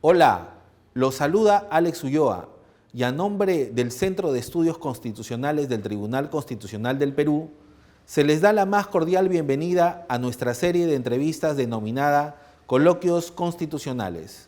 Hola, los saluda Alex Ulloa y a nombre del Centro de Estudios Constitucionales del Tribunal Constitucional del Perú, se les da la más cordial bienvenida a nuestra serie de entrevistas denominada Coloquios Constitucionales.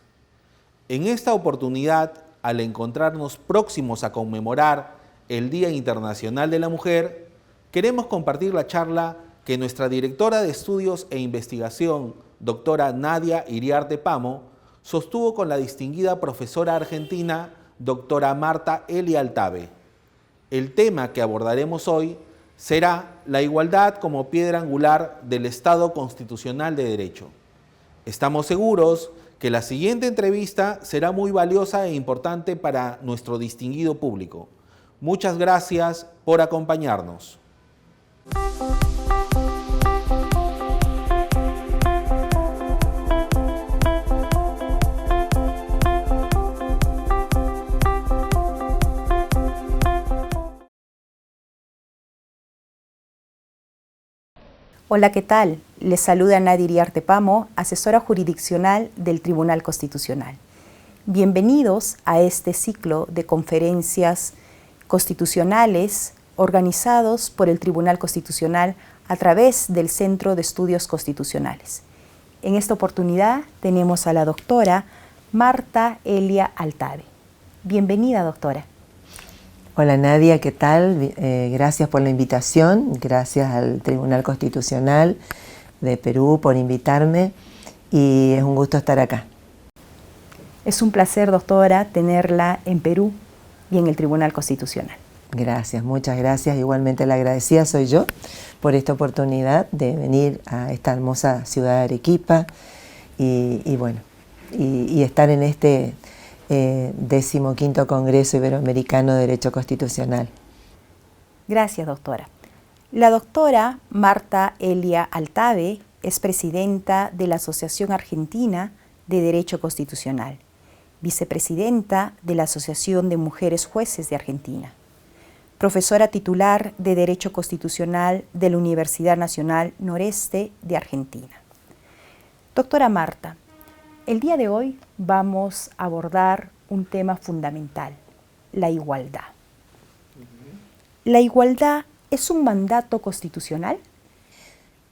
En esta oportunidad, al encontrarnos próximos a conmemorar el Día Internacional de la Mujer, queremos compartir la charla que nuestra directora de Estudios e Investigación, doctora Nadia Iriarte Pamo, sostuvo con la distinguida profesora argentina, doctora Marta Elia Altave. El tema que abordaremos hoy será la igualdad como piedra angular del Estado constitucional de derecho. Estamos seguros que la siguiente entrevista será muy valiosa e importante para nuestro distinguido público. Muchas gracias por acompañarnos. Hola, ¿qué tal? Les saluda Nadia Iriarte Pamo, asesora jurisdiccional del Tribunal Constitucional. Bienvenidos a este ciclo de conferencias constitucionales organizados por el Tribunal Constitucional a través del Centro de Estudios Constitucionales. En esta oportunidad tenemos a la doctora Marta Elia Altave. Bienvenida, doctora. Hola Nadia, ¿qué tal? Gracias por la invitación, gracias al Tribunal Constitucional de Perú por invitarme y es un gusto estar acá. Es un placer, doctora, tenerla en Perú y en el Tribunal Constitucional. Gracias, muchas gracias. Igualmente la agradecida soy yo por esta oportunidad de venir a esta hermosa ciudad de Arequipa y estar en este 15º Congreso Iberoamericano de Derecho Constitucional. Gracias, doctora. La doctora Marta Elia Altave es presidenta de la Asociación Argentina de Derecho Constitucional, vicepresidenta de la Asociación de Mujeres Jueces de Argentina, profesora titular de Derecho Constitucional de la Universidad Nacional Noreste de Argentina. Doctora Marta, el día de hoy vamos a abordar un tema fundamental, la igualdad. ¿La igualdad es un mandato constitucional?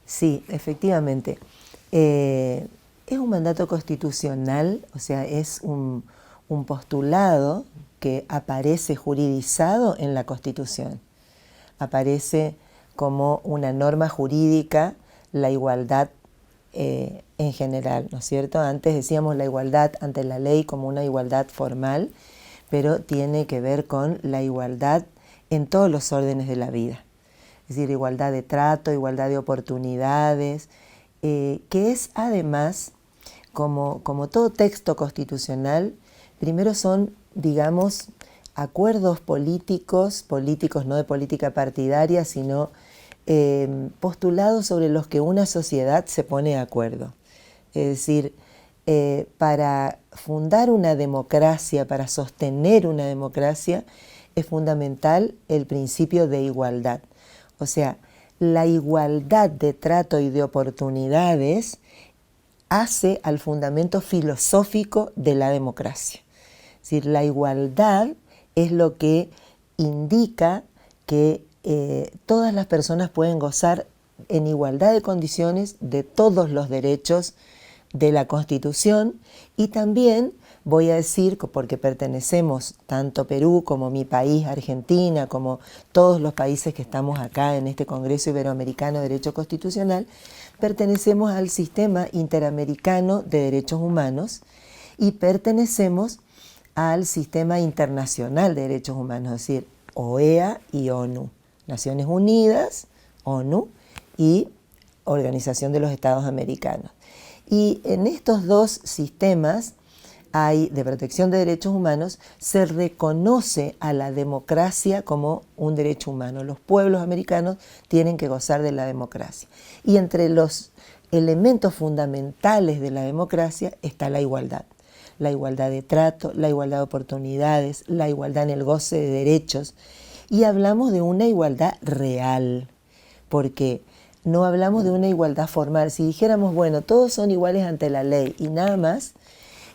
Sí, efectivamente. Es un mandato constitucional, o sea, es un postulado que aparece juridizado en la Constitución. Aparece como una norma jurídica la igualdad en general, ¿no es cierto? Antes decíamos la igualdad ante la ley como una igualdad formal, pero tiene que ver con la igualdad en todos los órdenes de la vida. Es decir, igualdad de trato, igualdad de oportunidades, que es además, como todo texto constitucional, primero son, digamos, acuerdos políticos no de política partidaria, sino postulados sobre los que una sociedad se pone de acuerdo. Es decir, para fundar una democracia, para sostener una democracia, es fundamental el principio de igualdad. O sea, la igualdad de trato y de oportunidades hace al fundamento filosófico de la democracia. Es decir, la igualdad es lo que indica que todas las personas pueden gozar en igualdad de condiciones de todos los derechos de la Constitución y también, voy a decir, porque pertenecemos tanto Perú como mi país, Argentina, como todos los países que estamos acá en este Congreso Iberoamericano de Derecho Constitucional, pertenecemos al Sistema Interamericano de Derechos Humanos y pertenecemos al Sistema Internacional de Derechos Humanos, es decir, OEA y ONU. Naciones Unidas, ONU y Organización de los Estados Americanos. Y en estos dos sistemas de protección de derechos humanos se reconoce a la democracia como un derecho humano. Los pueblos americanos tienen que gozar de la democracia. Y entre los elementos fundamentales de la democracia está la igualdad. La igualdad de trato, la igualdad de oportunidades, la igualdad en el goce de derechos. Y hablamos de una igualdad real, porque no hablamos de una igualdad formal. Si dijéramos, bueno, todos son iguales ante la ley y nada más,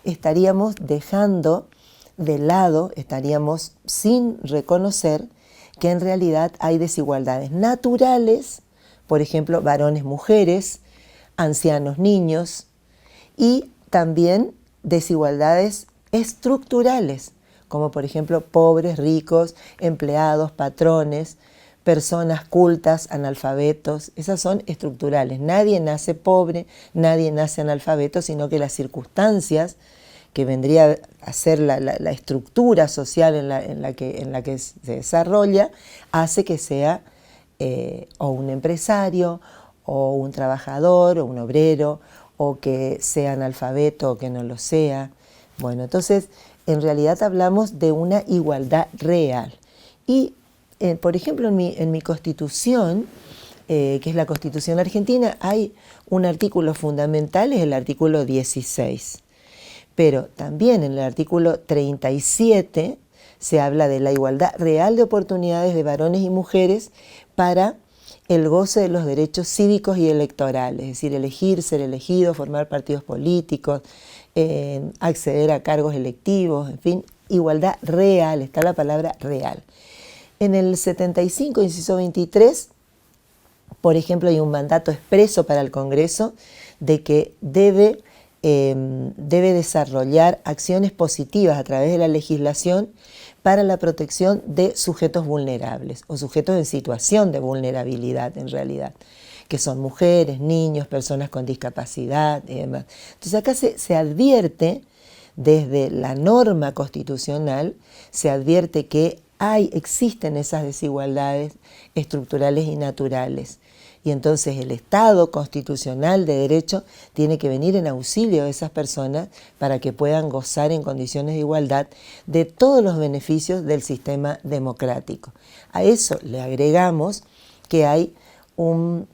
estaríamos dejando de lado, estaríamos sin reconocer que en realidad hay desigualdades naturales, por ejemplo, varones, mujeres, ancianos, niños, y también desigualdades estructurales, como por ejemplo pobres, ricos, empleados, patrones, personas cultas, analfabetos. Esas son estructurales. Nadie nace pobre, nadie nace analfabeto, sino que las circunstancias que vendría a ser la estructura social en la que se desarrolla, hace que sea o un empresario, o un trabajador, o un obrero, o que sea analfabeto o que no lo sea. Bueno, entonces, en realidad hablamos de una igualdad real. Y, por ejemplo, en mi Constitución, que es la Constitución argentina, hay un artículo fundamental, es el artículo 16. Pero también en el artículo 37 se habla de la igualdad real de oportunidades de varones y mujeres para el goce de los derechos cívicos y electorales, es decir, elegir, ser elegido, formar partidos políticos, acceder a cargos electivos, en fin, igualdad real, está la palabra real. En el 75, inciso 23, por ejemplo, hay un mandato expreso para el Congreso de que debe desarrollar acciones positivas a través de la legislación para la protección de sujetos vulnerables o sujetos en situación de vulnerabilidad en realidad, que son mujeres, niños, personas con discapacidad y demás. Entonces acá se advierte, desde la norma constitucional, se advierte que existen esas desigualdades estructurales y naturales. Y entonces el Estado constitucional de derecho tiene que venir en auxilio de esas personas para que puedan gozar en condiciones de igualdad de todos los beneficios del sistema democrático. A eso le agregamos que hay un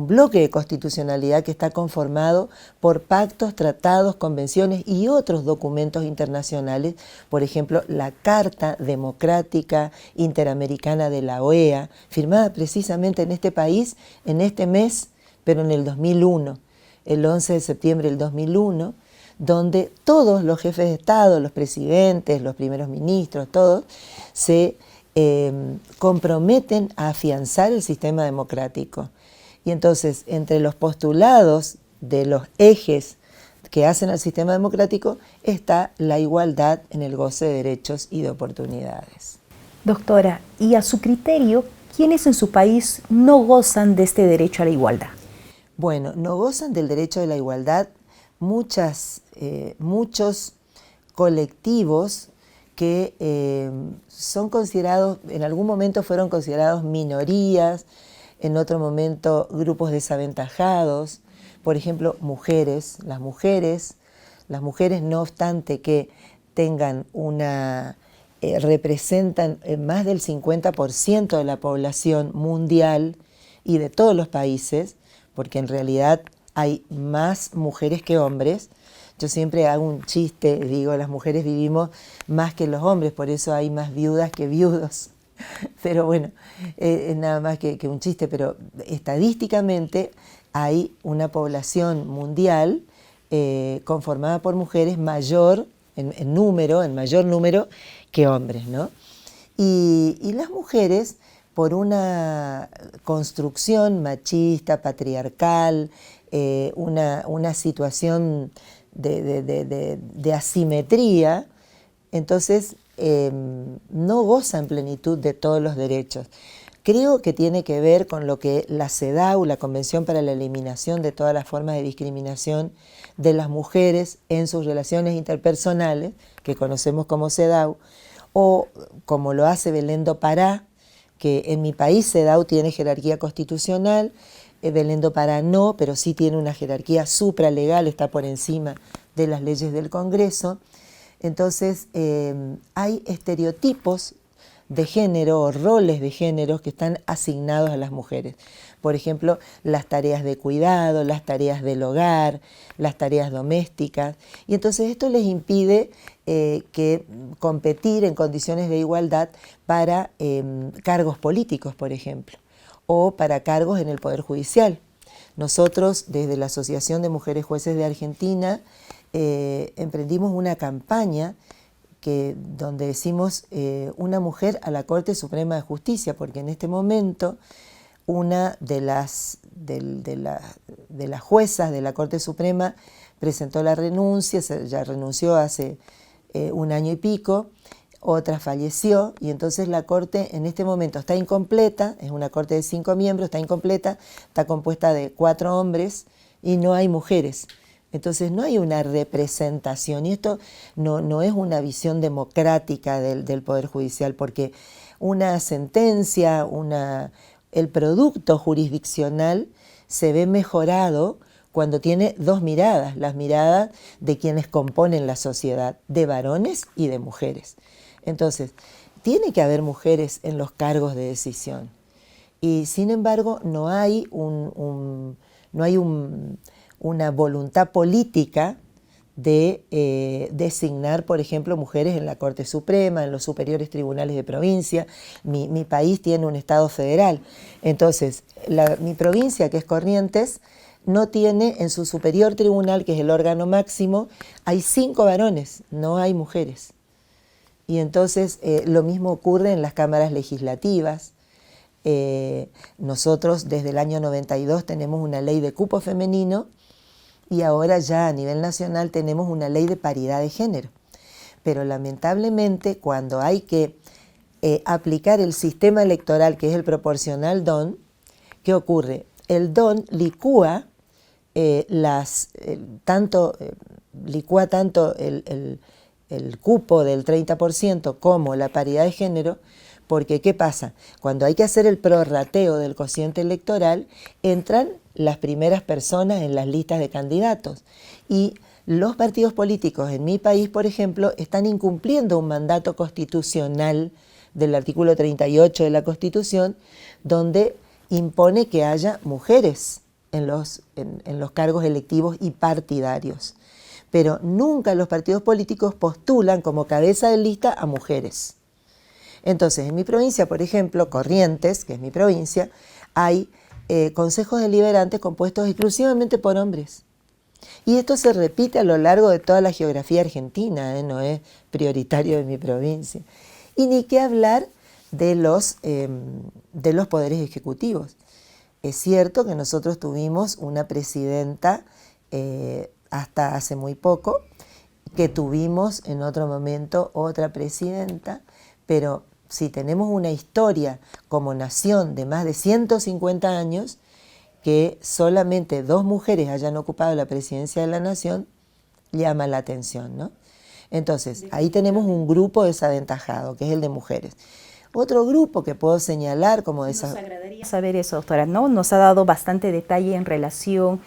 bloque de constitucionalidad que está conformado por pactos, tratados, convenciones y otros documentos internacionales, por ejemplo, la Carta Democrática Interamericana de la OEA, firmada precisamente en este país, en este mes, pero en el 2001, el 11 de septiembre del 2001, donde todos los jefes de Estado, los presidentes, los primeros ministros, todos, se comprometen a afianzar el sistema democrático. Y entonces, entre los postulados de los ejes que hacen al sistema democrático está la igualdad en el goce de derechos y de oportunidades. Doctora, y a su criterio, ¿quiénes en su país no gozan de este derecho a la igualdad? Bueno, no gozan del derecho de la igualdad muchos colectivos que son considerados, en algún momento fueron considerados minorías, en otro momento grupos desaventajados, por ejemplo, mujeres. Las mujeres no obstante que tengan representan más del 50% de la población mundial y de todos los países, porque en realidad hay más mujeres que hombres. Yo siempre hago un chiste, digo, las mujeres vivimos más que los hombres, por eso hay más viudas que viudos. Pero bueno, es nada más que un chiste, pero estadísticamente hay una población mundial conformada por mujeres mayor en mayor número que hombres, ¿no? Y las mujeres, por una construcción machista, patriarcal, una situación de asimetría, entonces no goza en plenitud de todos los derechos. Creo que tiene que ver con lo que la CEDAW, la Convención para la Eliminación de todas las formas de discriminación de las mujeres en sus relaciones interpersonales, que conocemos como CEDAW, o como lo hace Belén do Pará, que en mi país CEDAW tiene jerarquía constitucional, Belén do Pará no, pero sí tiene una jerarquía supralegal, está por encima de las leyes del Congreso. Entonces hay estereotipos de género o roles de género que están asignados a las mujeres. Por ejemplo, las tareas de cuidado, las tareas del hogar, las tareas domésticas. Y entonces esto les impide competir en condiciones de igualdad para cargos políticos, por ejemplo, o para cargos en el Poder Judicial. Nosotros, desde la Asociación de Mujeres Jueces de Argentina, emprendimos una campaña donde decimos una mujer a la Corte Suprema de Justicia, porque en este momento una de las juezas de la Corte Suprema presentó la renuncia, ya renunció hace 1 año y pico, otra falleció, y entonces la Corte en este momento está incompleta, es una Corte de 5 miembros, está incompleta, está compuesta de 4 hombres y no hay mujeres. Entonces no hay una representación, y esto no es una visión democrática del Poder Judicial, porque una sentencia, el producto jurisdiccional se ve mejorado cuando tiene 2 miradas, las miradas de quienes componen la sociedad, de varones y de mujeres. Entonces, tiene que haber mujeres en los cargos de decisión, y sin embargo no hay una voluntad política de designar, por ejemplo, mujeres en la Corte Suprema, en los superiores tribunales de provincia. Mi país tiene un Estado federal, entonces mi provincia, que es Corrientes, no tiene en su superior tribunal, que es el órgano máximo, hay 5 varones, no hay mujeres. Y entonces lo mismo ocurre en las cámaras legislativas. Nosotros desde el año 92 tenemos una ley de cupo femenino, y ahora ya a nivel nacional tenemos una ley de paridad de género. Pero lamentablemente cuando hay que aplicar el sistema electoral, que es el proporcional DON, ¿qué ocurre? El DON licúa tanto el cupo del 30% como la paridad de género, porque ¿qué pasa? Cuando hay que hacer el prorrateo del cociente electoral, entran las primeras personas en las listas de candidatos, y los partidos políticos en mi país, por ejemplo, están incumpliendo un mandato constitucional del artículo 38 de la Constitución, donde impone que haya mujeres en los cargos electivos y partidarios. Pero nunca los partidos políticos postulan como cabeza de lista a mujeres. Entonces, en mi provincia, por ejemplo, Corrientes, que es mi provincia, hay consejos deliberantes compuestos exclusivamente por hombres. Y esto se repite a lo largo de toda la geografía argentina, no es prioritario de mi provincia. Y ni qué hablar de los poderes ejecutivos. Es cierto que nosotros tuvimos una presidenta hasta hace muy poco, que tuvimos en otro momento otra presidenta, pero si tenemos una historia como nación de más de 150 años, que solamente 2 mujeres hayan ocupado la presidencia de la nación, llama la atención, ¿no? Entonces, ahí tenemos un grupo desaventajado, que es el de mujeres. Otro grupo que puedo señalar como desaventajado. Nos agradaría saber eso, doctora, ¿no? Nos ha dado bastante detalle en relación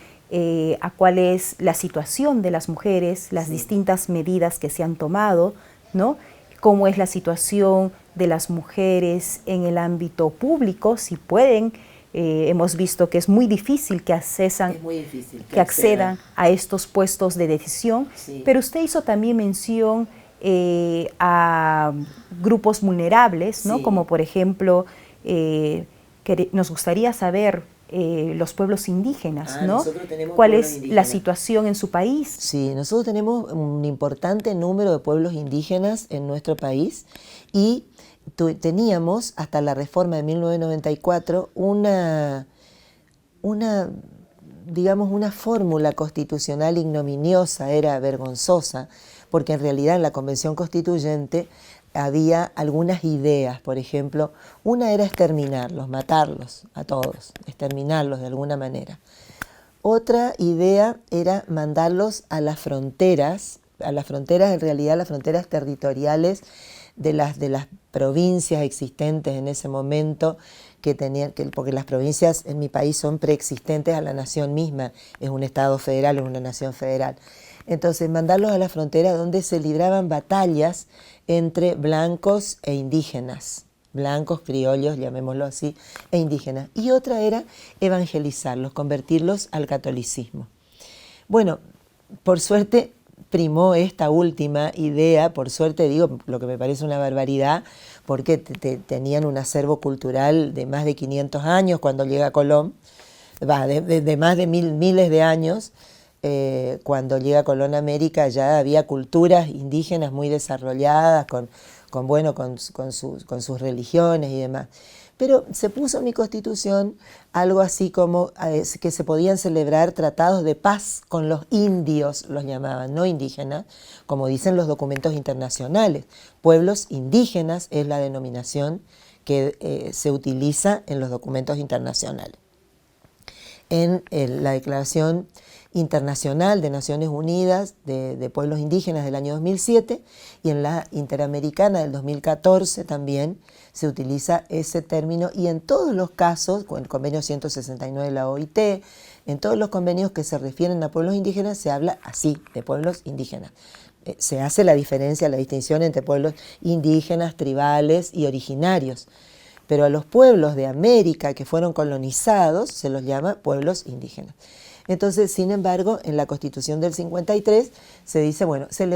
a cuál es la situación de las mujeres, las distintas medidas que se han tomado, ¿no? Cómo es la situación de las mujeres en el ámbito público, si pueden. Hemos visto que es muy difícil que accedan a estos puestos de decisión, sí. Pero usted hizo también mención a grupos vulnerables, ¿no? Sí. Como por ejemplo, que nos gustaría saber los pueblos indígenas, ¿no? ¿Cuál es la situación en su país? Sí, nosotros tenemos un importante número de pueblos indígenas en nuestro país, y teníamos hasta la reforma de 1994 una fórmula constitucional ignominiosa, era vergonzosa, porque en realidad en la Convención Constituyente había algunas ideas. Por ejemplo, una era exterminarlos, matarlos a todos, exterminarlos de alguna manera. Otra idea era mandarlos a las fronteras, en realidad las fronteras territoriales de las provincias existentes en ese momento, porque las provincias en mi país son preexistentes a la nación misma, es un Estado federal, es una nación federal. Entonces, mandarlos a la frontera donde se libraban batallas entre blancos e indígenas, blancos, criollos, llamémoslo así, e indígenas. Y otra era evangelizarlos, convertirlos al catolicismo. Bueno, por suerte primó esta última idea, por suerte digo, lo que me parece una barbaridad, porque tenían un acervo cultural de más de 500 años cuando llega Colón, de más de miles de años, cuando llega Colón a América ya había culturas indígenas muy desarrolladas, con sus religiones y demás. Pero se puso en mi Constitución algo así como que se podían celebrar tratados de paz con los indios, los llamaban, no indígenas, como dicen los documentos internacionales. Pueblos indígenas es la denominación que se utiliza en los documentos internacionales. En la Declaración Internacional de Naciones Unidas de Pueblos Indígenas del año 2007 y en la Interamericana del 2014 también se utiliza ese término, y en todos los casos, con el convenio 169 de la OIT, en todos los convenios que se refieren a pueblos indígenas se habla así, de pueblos indígenas. Se hace la diferencia, la distinción entre pueblos indígenas, tribales y originarios. Pero a los pueblos de América que fueron colonizados se los llama pueblos indígenas. Entonces, sin embargo, en la Constitución del 53 se dice, bueno, se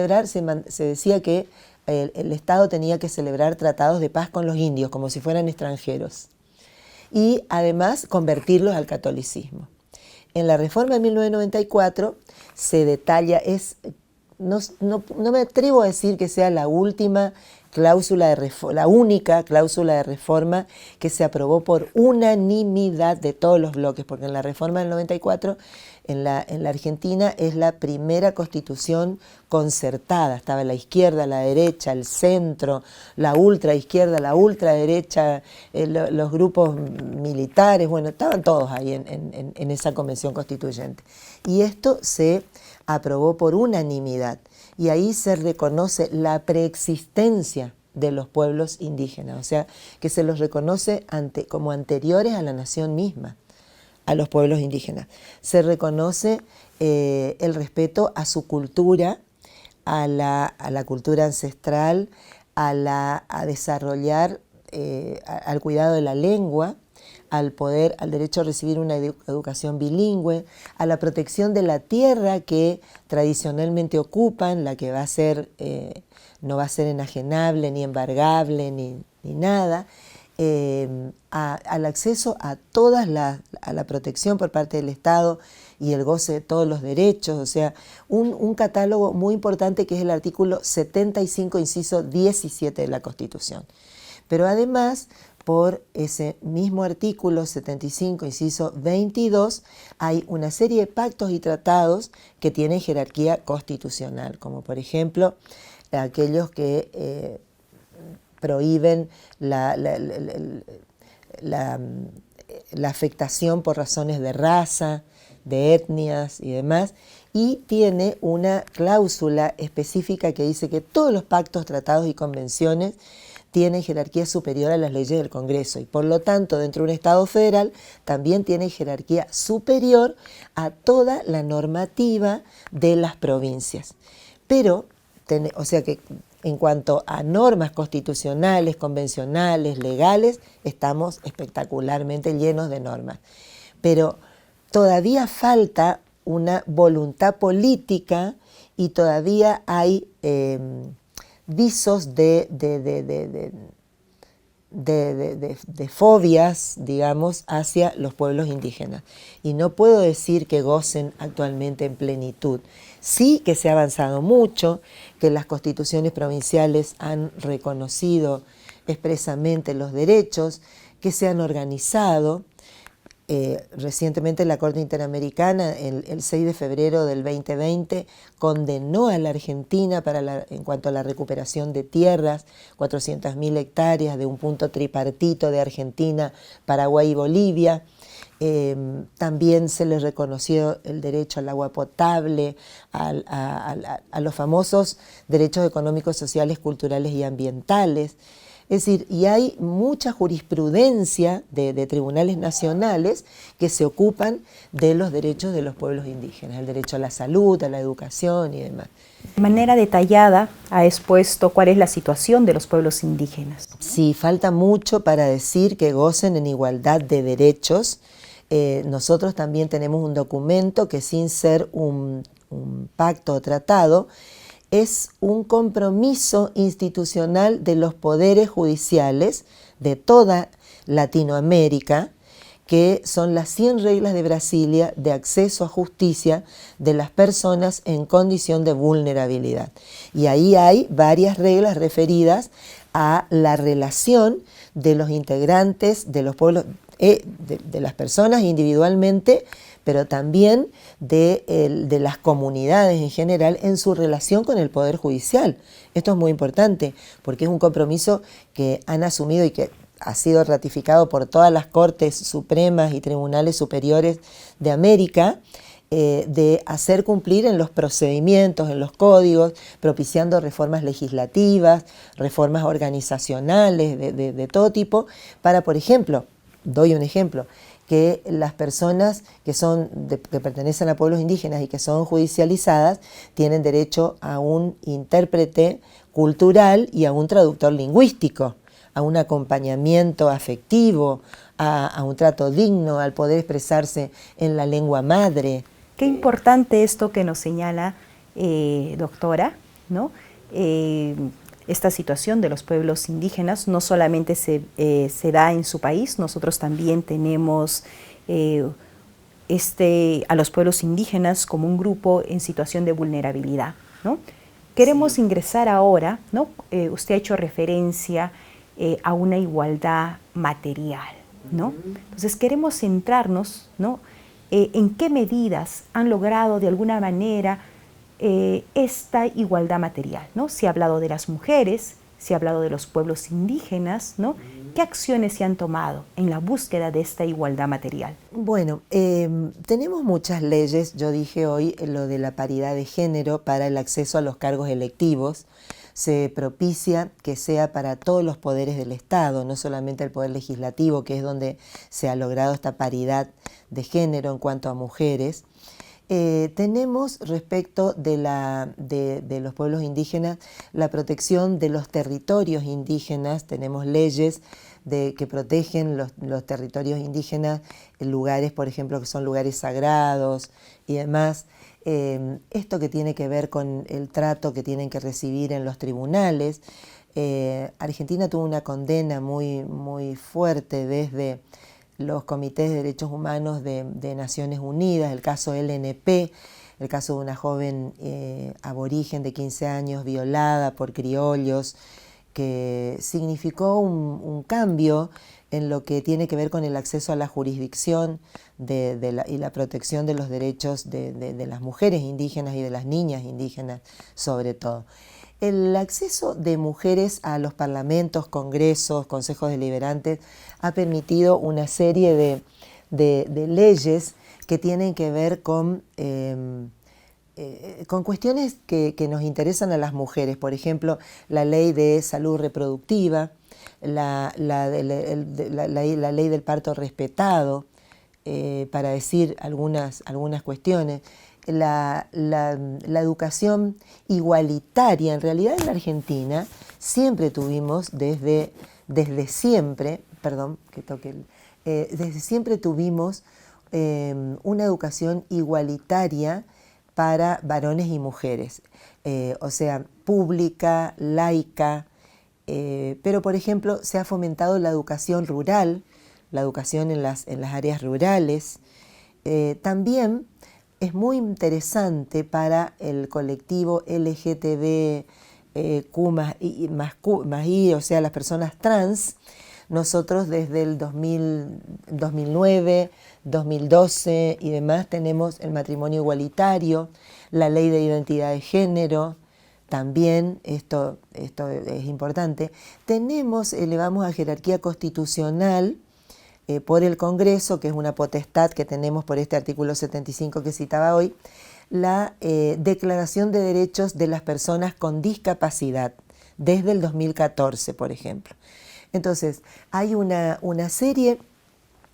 decía que el Estado tenía que celebrar tratados de paz con los indios, como si fueran extranjeros, y además convertirlos al catolicismo. En la reforma de 1994 se detalla, no me atrevo a decir que sea la última cláusula la única cláusula de reforma que se aprobó por unanimidad de todos los bloques, porque en la reforma del 94 en la Argentina es la primera constitución concertada. Estaba la izquierda, la derecha, el centro, la ultraizquierda, la ultraderecha, los grupos militares, bueno, estaban todos ahí en esa convención constituyente. Y esto se aprobó por unanimidad. Y ahí se reconoce la preexistencia de los pueblos indígenas, o sea, que se los reconoce como anteriores a la nación misma, a los pueblos indígenas. Se reconoce el respeto a su cultura, a la cultura ancestral, a desarrollar, al cuidado de la lengua, al derecho a recibir una educación bilingüe, a la protección de la tierra que tradicionalmente ocupan, la que va a ser, no va a ser enajenable, ni embargable, ni nada, al acceso a a la protección por parte del Estado y el goce de todos los derechos, o sea, un catálogo muy importante que es el artículo 75, inciso 17 de la Constitución. Pero además, por ese mismo artículo 75, inciso 22, hay una serie de pactos y tratados que tienen jerarquía constitucional, como por ejemplo aquellos que prohíben la afectación por razones de raza, de etnias y demás, y tiene una cláusula específica que dice que todos los pactos, tratados y convenciones tienen jerarquía superior a las leyes del Congreso y por lo tanto dentro de un Estado federal también tiene jerarquía superior a toda la normativa de las provincias. Pero, o sea que en cuanto a normas constitucionales, convencionales, legales, estamos espectacularmente llenos de normas. Pero todavía falta una voluntad política y todavía hay visos de fobias, digamos, hacia los pueblos indígenas. Y no puedo decir que gocen actualmente en plenitud. Sí que se ha avanzado mucho, que las constituciones provinciales han reconocido expresamente los derechos, que se han organizado. Recientemente la Corte Interamericana, el 6 de febrero del 2020, condenó a la Argentina en cuanto a la recuperación de tierras, 400.000 hectáreas de un punto tripartito de Argentina, Paraguay y Bolivia. También se les reconoció el derecho al agua potable, a los famosos derechos económicos, sociales, culturales y ambientales. Es decir, y hay mucha jurisprudencia de tribunales nacionales que se ocupan de los derechos de los pueblos indígenas, el derecho a la salud, a la educación y demás. De manera detallada ha expuesto cuál es la situación de los pueblos indígenas. Sí, falta mucho para decir que gocen en igualdad de derechos. Nosotros también tenemos un documento que sin ser un pacto o tratado, es un compromiso institucional de los poderes judiciales de toda Latinoamérica que son las 100 reglas de Brasilia de acceso a justicia de las personas en condición de vulnerabilidad. Y ahí hay varias reglas referidas a la relación de los integrantes de los pueblos, de las personas individualmente, pero también de las comunidades en general en su relación con el Poder Judicial. Esto es muy importante porque es un compromiso que han asumido y que ha sido ratificado por todas las Cortes Supremas y Tribunales Superiores de América, de hacer cumplir en los procedimientos, en los códigos, propiciando reformas legislativas, reformas organizacionales de todo tipo, para, por ejemplo, doy un ejemplo, que las personas que pertenecen a pueblos indígenas y que son judicializadas tienen derecho a un intérprete cultural y a un traductor lingüístico, a un acompañamiento afectivo, a un trato digno, al poder expresarse en la lengua madre. Qué importante esto que nos señala, doctora, ¿no? Esta situación de los pueblos indígenas no solamente se da en su país, nosotros también tenemos a los pueblos indígenas como un grupo en situación de vulnerabilidad, ¿no? Queremos ingresar ahora, ¿no? Usted ha hecho referencia a una igualdad material, ¿no? Entonces queremos centrarnos, ¿no? En qué medidas han logrado de alguna manera esta igualdad material, ¿no? Se ha hablado de las mujeres, se ha hablado de los pueblos indígenas, ¿no? ¿Qué acciones se han tomado en la búsqueda de esta igualdad material? Bueno, tenemos muchas leyes. Yo dije hoy lo de la paridad de género para el acceso a los cargos electivos. Se propicia que sea para todos los poderes del Estado, no solamente el Poder Legislativo, que es donde se ha logrado esta paridad de género en cuanto a mujeres. Tenemos respecto de los pueblos indígenas la protección de los territorios indígenas. Tenemos leyes que protegen los territorios indígenas, lugares, por ejemplo, que son lugares sagrados y demás. Esto que tiene que ver con el trato que tienen que recibir en los tribunales. Argentina tuvo una condena muy, muy fuerte desde los comités de derechos humanos de Naciones Unidas, el caso LNP, el caso de una joven aborigen de 15 años violada por criollos, que significó un cambio en lo que tiene que ver con el acceso a la jurisdicción y la protección de los derechos de las mujeres indígenas y de las niñas indígenas sobre todo. El acceso de mujeres a los parlamentos, congresos, consejos deliberantes ha permitido una serie de leyes que tienen que ver con cuestiones que nos interesan a las mujeres. Por ejemplo, la ley de salud reproductiva, la ley del parto respetado, para decir algunas cuestiones. La educación igualitaria, en realidad en la Argentina siempre tuvimos, desde siempre tuvimos una educación igualitaria para varones y mujeres, o sea, pública, laica, pero por ejemplo se ha fomentado la educación rural, la educación en las áreas rurales. También es muy interesante para el colectivo LGTBQ+I, o sea, las personas trans. Nosotros desde el 2009, 2012 y demás tenemos el matrimonio igualitario, la ley de identidad de género, también esto es importante. Elevamos a jerarquía constitucional por el Congreso, que es una potestad que tenemos por este artículo 75 que citaba hoy, la Declaración de Derechos de las Personas con Discapacidad, desde el 2014, por ejemplo. Entonces, hay una serie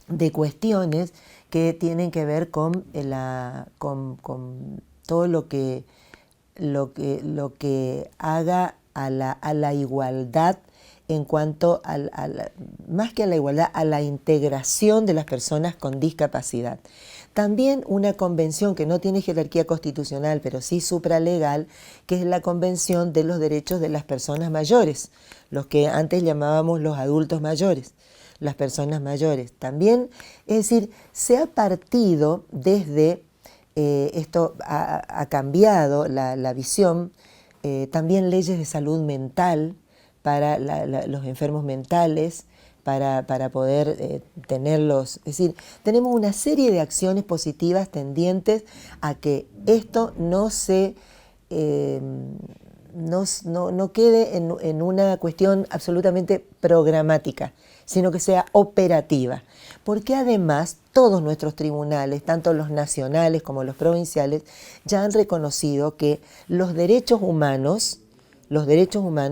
de cuestiones que tienen que ver con todo lo que haga a la igualdad en cuanto más que a la igualdad, a la integración de las personas con discapacidad. También una convención que no tiene jerarquía constitucional, pero sí supralegal, que es la Convención de los Derechos de las Personas Mayores, los que antes llamábamos los adultos mayores. las personas mayores. También, es decir, se ha partido desde, esto ha cambiado la visión, también leyes de salud mental para los enfermos mentales, para poder tenerlos. Es decir, tenemos una serie de acciones positivas tendientes a que esto no se... no quede en una cuestión absolutamente programática, sino que sea operativa. Porque además todos nuestros tribunales, tanto los nacionales como los provinciales, ya han reconocido que los derechos humanos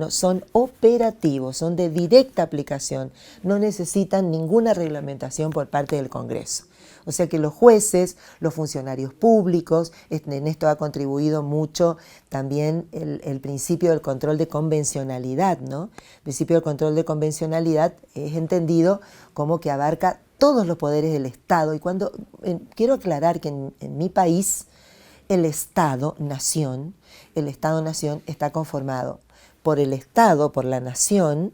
son operativos, son de directa aplicación, no necesitan ninguna reglamentación por parte del Congreso. O sea que los jueces, los funcionarios públicos, en esto ha contribuido mucho también el principio del control de convencionalidad, ¿no? El principio del control de convencionalidad es entendido como que abarca todos los poderes del Estado. Y quiero aclarar que en mi país el Estado-nación está conformado por el Estado, por la nación,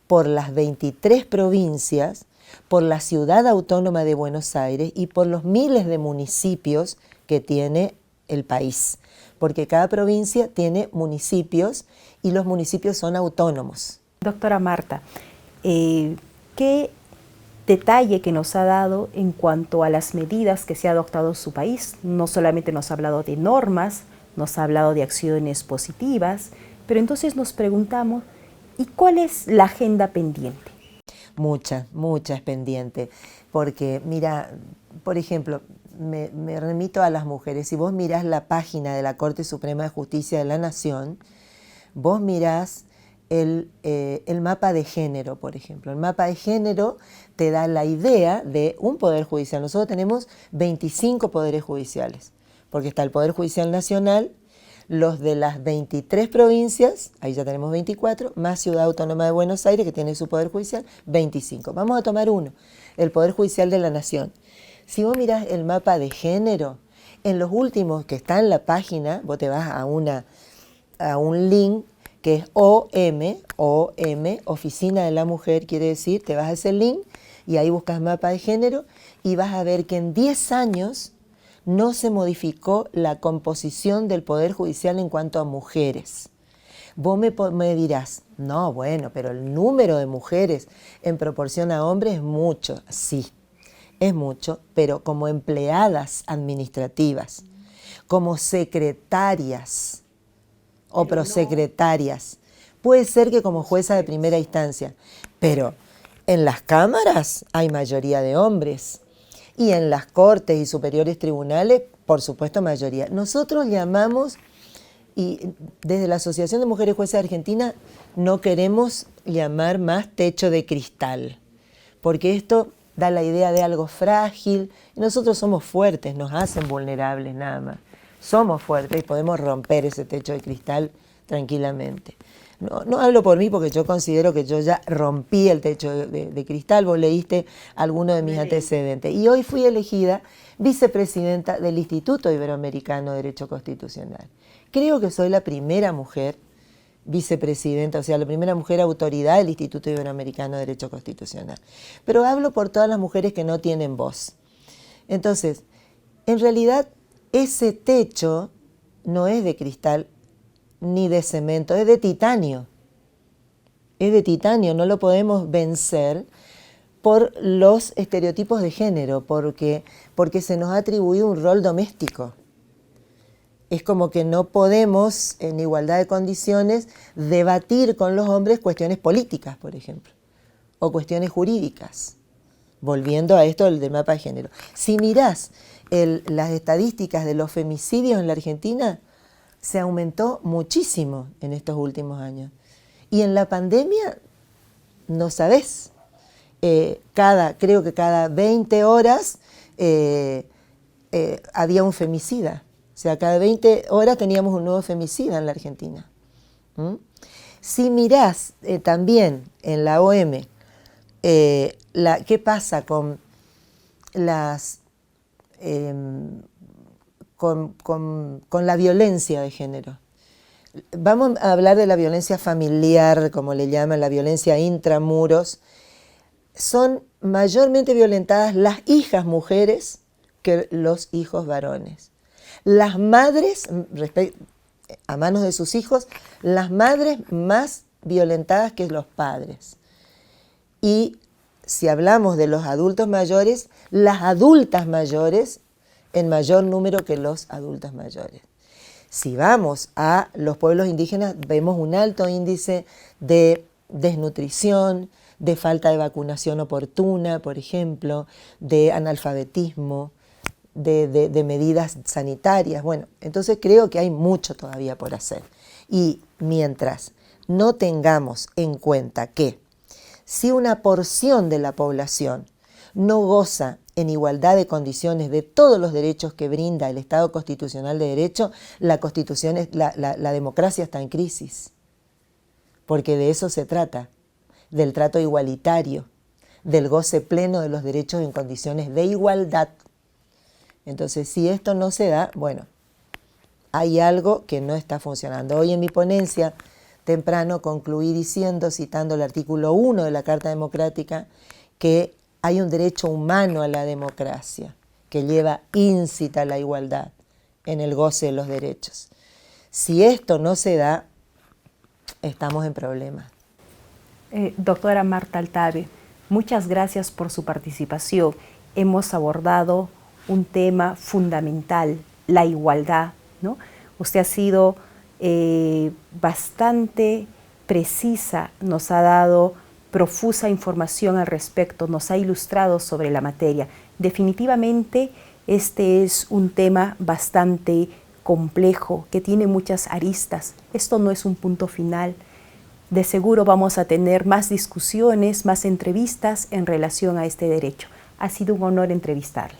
por las 23 provincias, por la Ciudad Autónoma de Buenos Aires y por los miles de municipios que tiene el país, porque cada provincia tiene municipios y los municipios son autónomos. Doctora Marta, ¿qué detalle que nos ha dado en cuanto a las medidas que se ha adoptado en su país? No solamente nos ha hablado de normas, nos ha hablado de acciones positivas, pero entonces nos preguntamos, ¿y cuál es la agenda pendiente? Mucha es pendiente, porque mira, por ejemplo, me remito a las mujeres. Si vos mirás la página de la Corte Suprema de Justicia de la Nación, vos mirás el mapa de género, por ejemplo. El mapa de género te da la idea de un poder judicial. Nosotros tenemos 25 poderes judiciales, porque está el Poder Judicial Nacional, los de las 23 provincias, ahí ya tenemos 24, más Ciudad Autónoma de Buenos Aires, que tiene su Poder Judicial, 25. Vamos a tomar uno, el Poder Judicial de la Nación. Si vos mirás el mapa de género, en los últimos que está en la página, vos te vas a un link que es OM, Oficina de la Mujer, quiere decir, te vas a ese link y ahí buscas mapa de género y vas a ver que en 10 años no se modificó la composición del Poder Judicial en cuanto a mujeres. Vos me dirás, no, bueno, pero el número de mujeres en proporción a hombres es mucho. Sí, es mucho, pero como empleadas administrativas, como secretarias o prosecretarias, puede ser que como jueza de primera instancia, pero en las cámaras hay mayoría de hombres. Y en las cortes y superiores tribunales, por supuesto, mayoría. Nosotros llamamos, y desde la Asociación de Mujeres Jueces de Argentina, no queremos llamar más techo de cristal, porque esto da la idea de algo frágil. Y nosotros somos fuertes, nos hacen vulnerables nada más. Somos fuertes y podemos romper ese techo de cristal tranquilamente. No hablo por mí porque yo considero que yo ya rompí el techo de cristal. Vos leíste alguno de mis antecedentes. Y hoy fui elegida vicepresidenta del Instituto Iberoamericano de Derecho Constitucional. Creo que soy la primera mujer vicepresidenta, o sea, la primera mujer autoridad del Instituto Iberoamericano de Derecho Constitucional. Pero hablo por todas las mujeres que no tienen voz. Entonces, en realidad, ese techo no es de cristal ni de cemento, es de titanio. Es de titanio, no lo podemos vencer por los estereotipos de género, porque se nos ha atribuido un rol doméstico. Es como que no podemos, en igualdad de condiciones, debatir con los hombres cuestiones políticas, por ejemplo, o cuestiones jurídicas. Volviendo a esto del mapa de género. Si mirás las estadísticas de los femicidios en la Argentina, se aumentó muchísimo en estos últimos años. Y en la pandemia, no sabés, creo que cada 20 horas había un femicida. O sea, cada 20 horas teníamos un nuevo femicida en la Argentina. Si mirás también en la OM, qué pasa con las... Con la violencia de género. Vamos a hablar de la violencia familiar, como le llaman, la violencia intramuros. son mayormente violentadas las hijas mujeres que los hijos varones. Las madres, a manos de sus hijos, las madres más violentadas que los padres. Y si hablamos de los adultos mayores, las adultas mayores en mayor número que los adultos mayores. Si vamos a los pueblos indígenas, vemos un alto índice de desnutrición, de falta de vacunación oportuna, por ejemplo, de analfabetismo, de medidas sanitarias. Bueno, entonces creo que hay mucho todavía por hacer. Y mientras no tengamos en cuenta que si una porción de la población no goza en igualdad de condiciones de todos los derechos que brinda el Estado Constitucional de Derecho, la democracia está en crisis. Porque de eso se trata, del trato igualitario, del goce pleno de los derechos en condiciones de igualdad. Entonces, si esto no se da, bueno, hay algo que no está funcionando. Hoy en mi ponencia, temprano, concluí diciendo, citando el artículo 1 de la Carta Democrática, que hay un derecho humano a la democracia que lleva íncita a la igualdad en el goce de los derechos. Si esto no se da, estamos en problemas. Doctora Marta Altave, muchas gracias por su participación. Hemos abordado un tema fundamental, la igualdad, ¿no? Usted ha sido bastante precisa, nos ha dado profusa información al respecto, nos ha ilustrado sobre la materia. Definitivamente este es un tema bastante complejo, que tiene muchas aristas. Esto no es un punto final. De seguro vamos a tener más discusiones, más entrevistas en relación a este derecho. Ha sido un honor entrevistarla.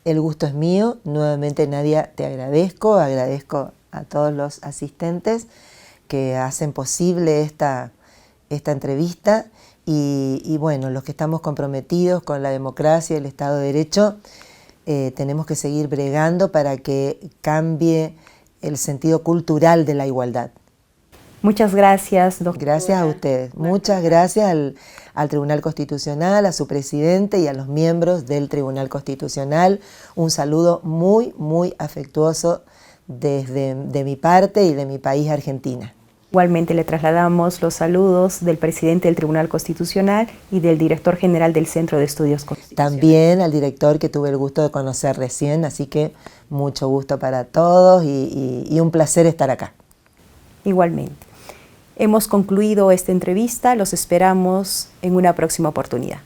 El gusto es mío. Nuevamente, Nadia, te agradezco a todos los asistentes que hacen posible esta entrevista y bueno, los que estamos comprometidos con la democracia y el Estado de Derecho, tenemos que seguir bregando para que cambie el sentido cultural de la igualdad. Muchas gracias, doctora. Gracias a ustedes. Muchas gracias al Tribunal Constitucional, a su presidente y a los miembros del Tribunal Constitucional. Un saludo muy, muy afectuoso de mi parte y de mi país, Argentina. Igualmente le trasladamos los saludos del presidente del Tribunal Constitucional y del director general del Centro de Estudios Constitucionales. También al director que tuve el gusto de conocer recién, así que mucho gusto para todos y un placer estar acá. Igualmente. Hemos concluido esta entrevista, los esperamos en una próxima oportunidad.